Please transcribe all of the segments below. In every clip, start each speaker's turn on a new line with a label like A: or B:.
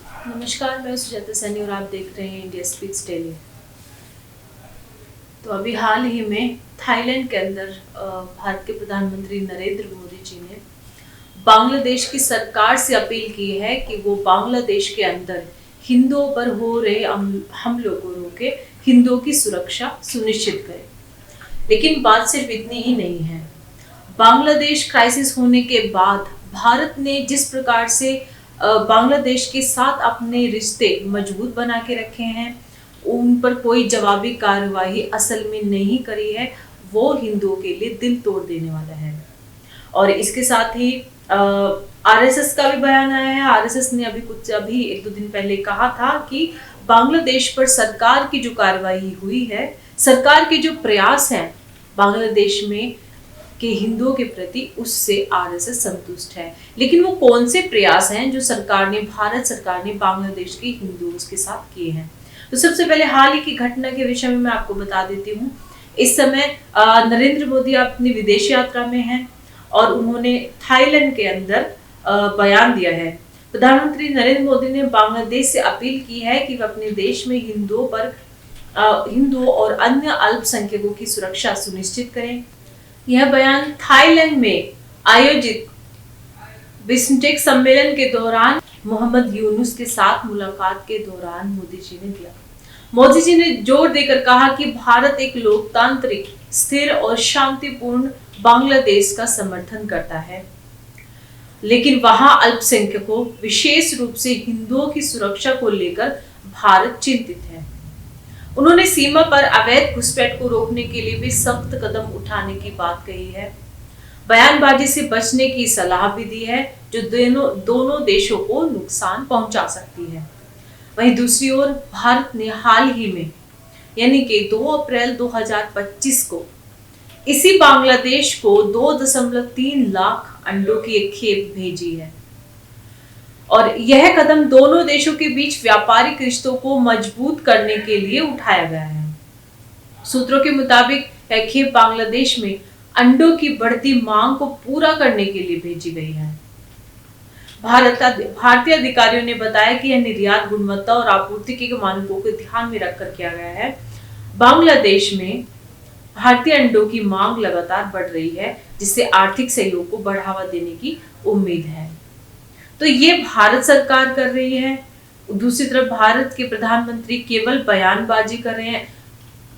A: नमस्कार, मैं सुजाता सैनी और आप देख रहे हैं इंडिया स्पीक्स डेली। तो अभी हाल ही में थाईलैंड के अंदर भारत के प्रधानमंत्री नरेंद्र मोदी जी ने बांग्लादेश की सरकार से अपील की है कि वो बांग्लादेश के अंदर हिंदुओं पर हो रहे हमलों को रोके, हिंदुओं की सुरक्षा सुनिश्चित करे। लेकिन बात सिर्फ इतनी ही नहीं है। बांग्लादेश क्राइसिस होने के बाद भारत ने जिस प्रकार से बांग्लादेश के साथ अपने रिश्ते मजबूत बना के रखे हैं, उन पर कोई जवाबी कार्रवाई असल में नहीं करी है, वो हिंदुओं के लिए दिल तोड़ देने वाला है। और इसके साथ ही आरएसएस का भी बयान आया है। आरएसएस ने अभी एक दो दिन पहले कहा था कि बांग्लादेश पर सरकार की जो कार्रवाई हुई है, सरकार के जो प्रयास हैं बांग्लादेश में के हिंदुओं के प्रति, उससे आरएसएस संतुष्ट है। लेकिन वो कौन से प्रयास हैं जो भारत सरकार ने बांग्लादेश के हिंदुओं के साथ किए हैं? तो सबसे पहले हाल ही की घटना के विषय में मैं आपको बता देती हूँ। इस समय नरेंद्र मोदी अपनी विदेश यात्रा में हैं और उन्होंने थाईलैंड के अंदर बयान दिया है। प्रधानमंत्री नरेंद्र मोदी ने बांग्लादेश से अपील की है कि वह अपने देश में हिंदुओं और अन्य अल्पसंख्यकों की सुरक्षा सुनिश्चित करें। यह बयान थाईलैंड में आयोजित बिस्मटेक सम्मेलन के दौरान मोहम्मद यूनुस के साथ मुलाकात के दौरान मोदी जी ने दिया। मोदी जी ने जोर देकर कहा कि भारत एक लोकतांत्रिक, स्थिर और शांतिपूर्ण बांग्लादेश का समर्थन करता है, लेकिन वहां अल्पसंख्यकों, विशेष रूप से हिंदुओं की सुरक्षा को लेकर भारत चिंतित है। उन्होंने सीमा पर अवैध घुसपैठ को रोकने के लिए भी सख्त कदम उठाने की बात कही है। बयानबाजी से बचने की सलाह भी दी है, जो दोनों देशों को नुकसान पहुंचा सकती है। वहीं दूसरी ओर भारत ने हाल ही में यानी कि 2 अप्रैल 2025 को इसी बांग्लादेश को 2.3 लाख अंडों की एक खेप भेजी है और यह कदम दोनों देशों के बीच व्यापारिक रिश्तों को मजबूत करने के लिए उठाया गया है। सूत्रों के मुताबिक यह खेप बांग्लादेश में अंडों की बढ़ती मांग को पूरा करने के लिए भेजी गई है। भारतीय अधिकारियों ने बताया कि यह निर्यात गुणवत्ता और आपूर्ति के मानकों को ध्यान में रखकर किया गया है। बांग्लादेश में भारतीय अंडों की मांग लगातार बढ़ रही है, जिससे आर्थिक सहयोग को बढ़ावा देने की उम्मीद है। तो ये भारत सरकार कर रही है। दूसरी तरफ भारत के प्रधानमंत्री केवल बयानबाजी कर रहे हैं।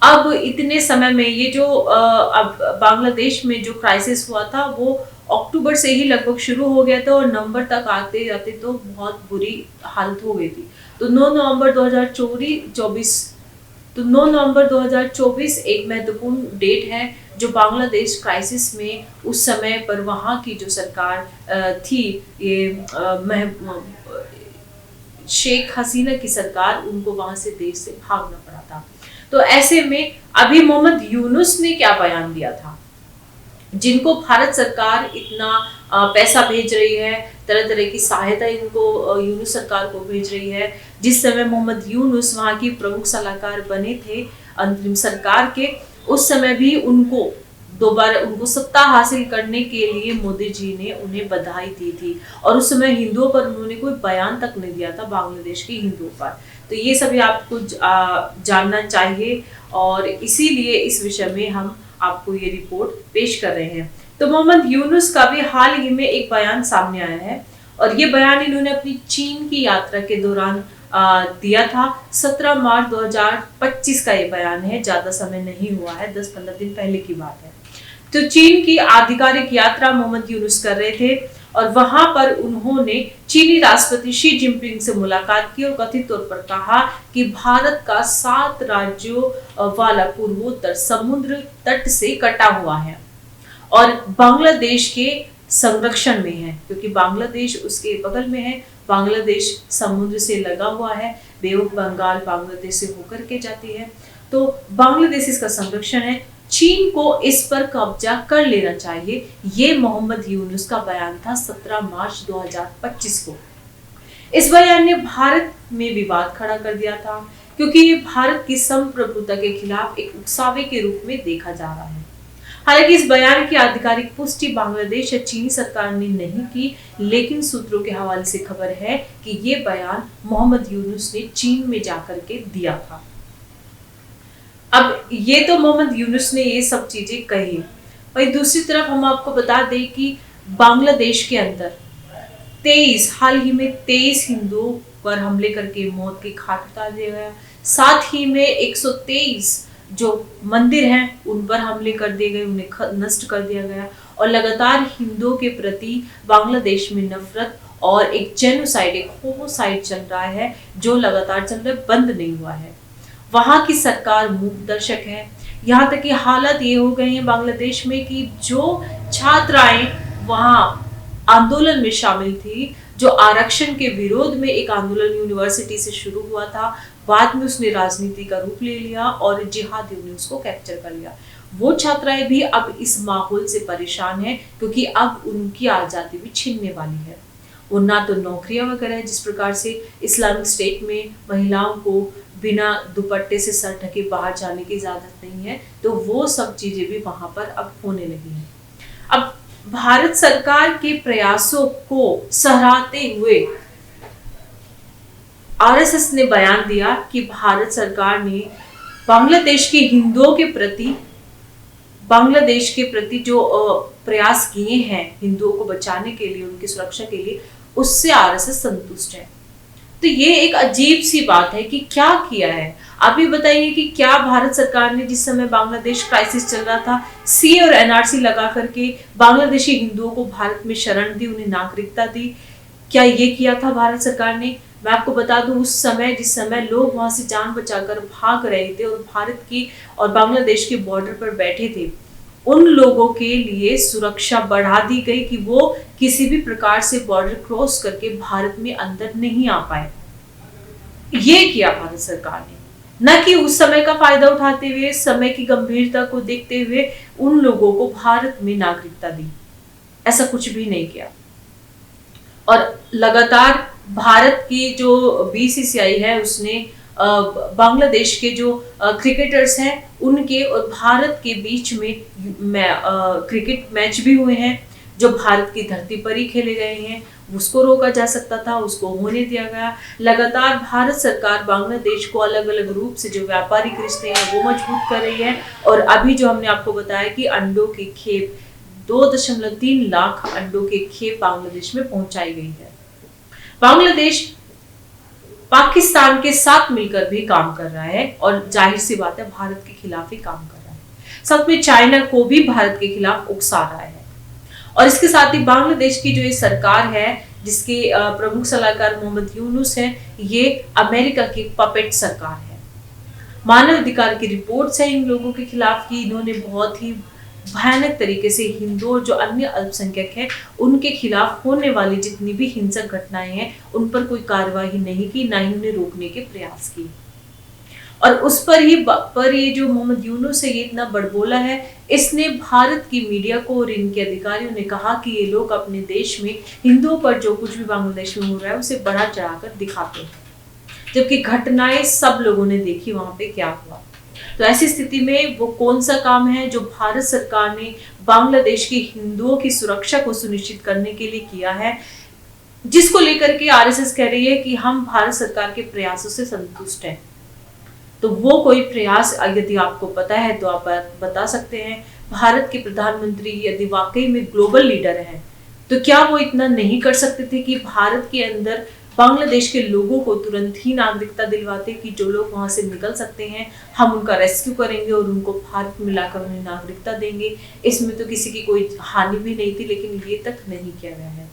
A: अब इतने समय में ये जो अब बांग्लादेश में जो क्राइसिस हुआ था, वो अक्टूबर से ही लगभग शुरू हो गया था और नवंबर तक आते जाते तो बहुत बुरी हालत हो गई थी। तो 9 नवंबर 2024 एक महत्वपूर्ण डेट है, जो बांग्लादेश क्राइसिस में उस समय पर वहाँ की जो सरकार थी, ये शेख हसीना की सरकार, उनको वहां से देश से भागना पड़ा था। तो ऐसे में अभी मोहम्मद यूनुस ने क्या बयान दिया था, जिनको भारत सरकार इतना पैसा भेज रही है, तरह तरह की सहायता इनको यूनुस सरकार को भेज रही है। जिस समय मोहम्मद यूनुस वहां की प्रमुख सलाहकार बने थे अंतरिम सरकार के, उस समय भी उनको दोबारा उनको सत्ता हासिल करने के लिए मोदी जी ने उन्हें बधाई दी थी और उस समय हिंदुओं पर उन्होंने कोई बयान तक नहीं दिया था, बांग्लादेश के हिंदुओं पर। तो ये सभी आपको जानना चाहिए और इसीलिए इस विषय में हम आपको ये रिपोर्ट पेश कर रहे हैं। तो मोहम्मद यूनुस का भी हाल ही में एक बयान सामने आया है और ये बयान इन्होंने अपनी चीन की यात्रा के दौरान दिया था। 17 मार्च 2025 का ये बयान है, ज्यादा समय नहीं हुआ है, 10-15 दिन पहले की बात है। तो चीन की आधिकारिक यात्रा मोहम्मद यूनुस कर रहे थे और वहां पर उन्होंने चीनी राष्ट्रपति शी जिनपिंग से मुलाकात की और कथित तौर पर कहा कि भारत का 7 राज्यों वाला पूर्वोत्तर समुद्र तट से कटा हुआ है और बांग्लादेश के संरक्षण में है, क्योंकि बांग्लादेश उसके बगल में है। बांग्लादेश समुद्र से लगा हुआ है, बे ऑफ बंगाल बांग्लादेश से होकर के जाती है, तो बांग्लादेश इसका संरक्षण है। चीन को इस पर कब्जा कर लेना चाहिए, ये मोहम्मद यूनुस का बयान था 17 मार्च 2025 को। इस बयान ने भारत में विवाद खड़ा कर दिया था, क्योंकि ये भारत की संप्रभुता के खिलाफ एक उकसावे के रूप में देखा जा रहा है। हालांकि इस बयान की आधिकारिक पुष्टि बांग्लादेश या चीनी सरकार ने नहीं की, लेकिन सूत्रों के हवाले से खबर है कि ये बयान मोहम्मद यूनुस ने चीन में जाकर के दिया था। अब ये तो मोहम्मद यूनुस ने ये सब चीजें कही, वहीं दूसरी तरफ हम आपको बता दें कि बांग्लादेश के अंदर हाल ही में 23 हिंदुओं पर हमले करके मौत की घाट उतार दिया गया। साथ ही में 123 जो मंदिर हैं उन पर हमले कर दिए गए, उन्हें नष्ट कर दिया गया और लगातार हिंदुओं के प्रति बांग्लादेश में नफरत और एक जेनोसाइड, एक होमोसाइड चल रहा है जो लगातार चल रहा है, बंद नहीं हुआ है। वहां की सरकार मूक दर्शक है। यहाँ तक कि हालत ये हो गई है बांग्लादेश में कि जो छात्राएं वहां आंदोलन में शामिल थी, जो आरक्षण के विरोध में एक आंदोलन यूनिवर्सिटी से शुरू हुआ था, बाद में उसने राजनीति का रूप ले लिया और जिहादियों ने उसको कैप्चर कर लिया। वो छात्राएं भी अब इस माहौल से परेशान हैं क्योंकि अब उनकी आजादी भी छीनने वाली है। वो ना तो नौकरियां वगैरह, जिस प्रकार से इस्लामिक स्टेट में महिलाओं को बिना दुपट्टे से सर ढके बाहर जाने की इजाजत नहीं है, तो वो सब चीजें भी वहां पर अब होने लगी हैं। अब भारत सरकार के प्रयासों को सराहते हुए आरएसएस ने बयान दिया कि भारत सरकार ने बांग्लादेश के हिंदुओं के प्रति, बांग्लादेश के प्रति जो प्रयास किए हैं हिंदुओं को बचाने के लिए, उनकी सुरक्षा के लिए, उससे आरएसएस संतुष्ट है। तो ये एक अजीब सी बात है कि क्या किया है। आप ये बताइए कि क्या भारत सरकार ने जिस समय बांग्लादेश क्राइसिस चल रहा था, सी और एनआरसी लगा करके बांग्लादेशी हिंदुओं को भारत में शरण दी, उन्हें नागरिकता दी, क्या ये किया था भारत सरकार ने? मैं आपको बता दूं, उस समय जिस समय लोग वहां से जान बचाकर भाग रहे थे और भारत की और बांग्लादेश के बॉर्डर पर बैठे थे, उन लोगों के लिए सुरक्षा बढ़ा दी गई कि वो किसी भी प्रकार से बॉर्डर क्रॉस करके भारत में अंदर नहीं आ पाए। ये किया भारत सरकार ने, न कि उस समय का फायदा उठाते हुए, समय की गंभीरता को देखते हुए उन लोगों को भारत में नागरिकता दी। ऐसा कुछ भी नहीं किया। और लगातार भारत की जो बीसीसीआई है उसने बांग्लादेश के जो क्रिकेटर्स हैं उनके और भारत के बीच में क्रिकेट मैच भी हुए हैं जो भारत की धरती पर ही खेले गए हैं। उसको रोका जा सकता था, उसको होने दिया गया। लगातार भारत सरकार बांग्लादेश को अलग अलग रूप से जो व्यापारिक रिश्ते हैं वो मजबूत कर रही है। और अभी जो हमने आपको बताया कि अंडों की खेप 2.3 लाख अंडों की खेप बांग्लादेश में पहुंचाई गई है। बांग्लादेश पाकिस्तान के साथ मिलकर भी काम कर रहा है और जाहिर सी बात है भारत के खिलाफ ही काम कर रहा है। साथ में चाइना को भी भारत के खिलाफ उकसा रहा है। और इसके साथ ही बांग्लादेश की जो ये सरकार है जिसके प्रमुख सलाहकार मोहम्मद यूनुस है, ये अमेरिका की पपेट सरकार है। मानव अधिकार की रिपोर्ट्स है इन लोगों के खिलाफ कि इन्होंने बहुत ही भयानक तरीके से हिंदू और जो अन्य अल्पसंख्यक हैं उनके खिलाफ होने वाली जितनी भी हिंसक घटनाएं हैं उन पर कोई कार्रवाई नहीं की, ना ही उन्हें रोकने के प्रयास किए। और उस पर ये जो मोहम्मद यूनुस है ये इतना बड़बोला है, इसने भारत की मीडिया को और इनके अधिकारियों ने कहा कि ये लोग अपने देश में हिंदुओं पर जो कुछ भी बांग्लादेश में हो रहा है उसे बढ़ा चढ़ाकर दिखाते हैं, जबकि घटनाएं सब लोगों ने देखी वहां पे क्या हुआ। तो ऐसी स्थिति में वो कौन सा काम है जो भारत सरकार ने बांग्लादेश के हिंदुओं की सुरक्षा को सुनिश्चित करने के लिए किया है, जिसको लेकर के आरएसएस कह रही है कि हम भारत सरकार के प्रयासों से संतुष्ट हैं। तो वो कोई प्रयास यदि आपको पता है तो आप बता सकते हैं। भारत के प्रधानमंत्री यदि वाकई में ग्लोबल लीडर हैं तो क्या वो इतना नहीं कर सकते थे कि भारत के अंदर बांग्लादेश के लोगों को तुरंत ही नागरिकता दिलवाते कि जो लोग वहां से निकल सकते हैं हम उनका रेस्क्यू करेंगे और उनको भारत में लाकर उन्हें नागरिकता देंगे। इसमें तो किसी की कोई हानि भी नहीं थी, लेकिन ये तक नहीं किया गया है।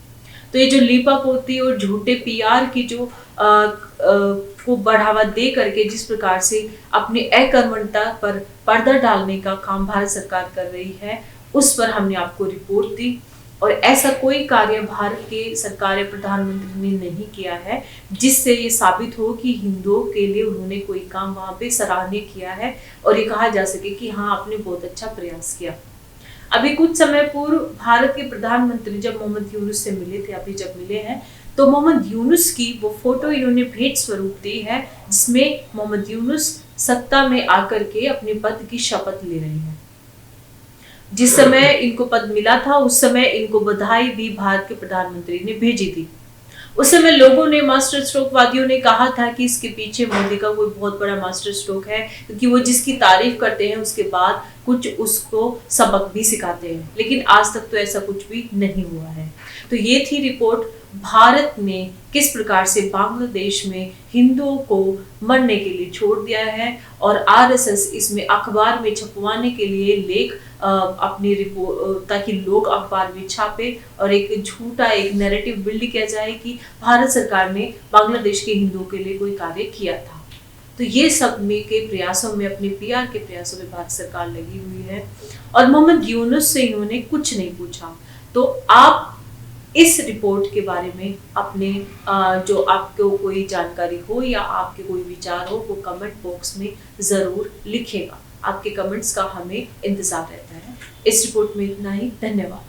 A: तो ये जो लीपापोती और झूठे पीआर की जो को बढ़ावा दे करके जिस प्रकार से अपनी अकर्मण्यता पर पर्दा डालने का काम भारत सरकार कर रही है, उस पर हमने आपको रिपोर्ट दी। और ऐसा कोई कार्य भारत के सरकार या प्रधानमंत्री ने नहीं किया है जिससे ये साबित हो कि हिंदुओं के लिए उन्होंने कोई काम वहां पे सराहनीय किया है और ये कहा जा सके कि हाँ आपने बहुत अच्छा प्रयास किया। अभी कुछ समय पूर्व भारत के प्रधानमंत्री जब मोहम्मद यूनुस से मिले थे, अभी जब मिले हैं तो मोहम्मद यूनुस की वो फोटो इन्होंने भेंट स्वरूप दी है जिसमें मोहम्मद यूनुस सत्ता में आकर के अपने पद की शपथ ले रहे हैं। जिस समय इनको पद मिला था उस समय इनको बधाई भी भारत के प्रधानमंत्री ने भेजी थी। उस समय लोगों ने, मास्टर स्ट्रोक वादियों ने कहा था कि इसके पीछे मोदी का कोई बहुत बड़ा मास्टर स्ट्रोक है, क्योंकि वो जिसकी तारीफ करते हैं उसके बाद कुछ उसको सबक भी सिखाते हैं। लेकिन आज तक तो ऐसा कुछ भी नहीं हुआ है। तो ये थी रिपोर्ट, भारत ने किस प्रकार से बांग्लादेश में हिंदुओं को मरने के लिए छोड़ दिया है, और आरएसएस इसमें अखबार में छपवाने के लिए लेख अपनी रिपोर्ट, ताकि लोग अखबार में छापे और एक झूठा एक नैरेटिव बिल्ड किया जाए कि भारत सरकार ने बांग्लादेश के हिंदुओं के लिए कोई कार्य किया था। तो ये सब में के प्रयासों में, अपने पीआर के प्रयासों में भारत सरकार लगी हुई है। और मोहम्मद यूनुस से इन्होंने कुछ नहीं पूछा। तो आप इस रिपोर्ट के बारे में अपने जो आपको कोई जानकारी हो या आपके कोई विचार हो, वो कमेंट बॉक्स में जरूर लिखेगा। आपके कमेंट्स का हमें इंतजार रहता है। इस रिपोर्ट में इतना ही। धन्यवाद।